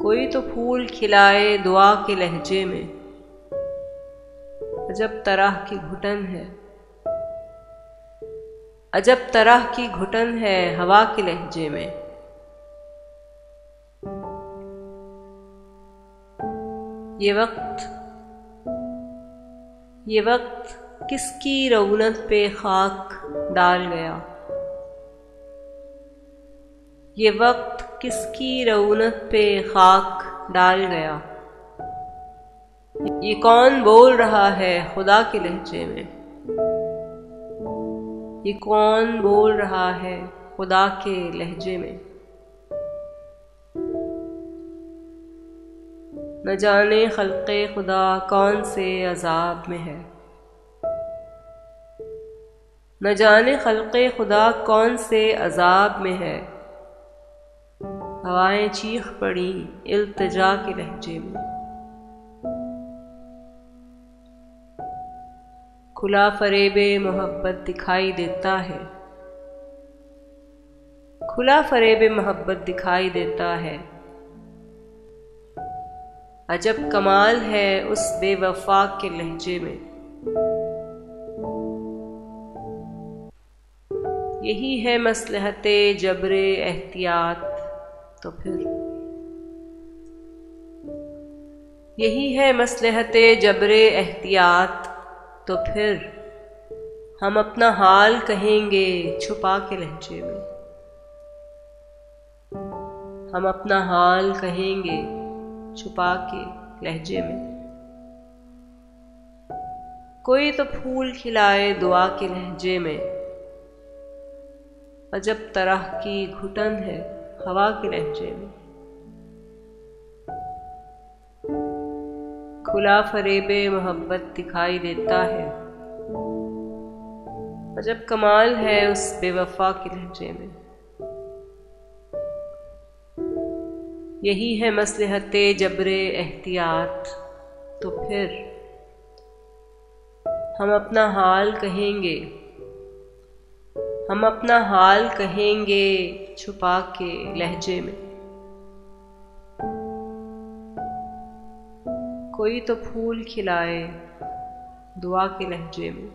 कोई तो फूल खिलाए दुआ के लहजे में, अजब तरह की घुटन है, अजब तरह की घुटन है हवा के लहजे में। ये वक्त किसकी रौनक पे खाक डाल गया, ये वक्त किसकी रौनक पे खाक डाल गया। ये कौन बोल रहा है खुदा के लहजे में, ये कौन बोल रहा है खुदा के लहजे में। न जाने खल्क़े खुदा कौन से अज़ाब में है, न जाने खल्क़े खुदा कौन से अज़ाब में है। हवाएं चीख पड़ी इल्तिजा के लहजे में। खुला फरेबे मोहब्बत दिखाई देता है, खुला फरेबे मोहब्बत दिखाई देता है। अजब कमाल है उस बेवफा के लहजे में। यही है मसलहते जबरे एहतियात तो फिर, यही है मसलहते जबरे एहतियात तो फिर। हम अपना हाल कहेंगे छुपा के लहजे में, हम अपना हाल कहेंगे छुपा के लहजे में। कोई तो फूल खिलाए दुआ के लहजे में, अजब तरह की घुटन है हवा के लहजे में। खुला फरेबे मोहब्बत दिखाई देता है, अजब कमाल है उस बेवफा के लहजे में। यही है मसलहते जबरे एहतियात तो फिर। हम अपना हाल कहेंगे, हम अपना हाल कहेंगे छुपा के लहजे में। कोई तो फूल खिलाए दुआ के लहजे में।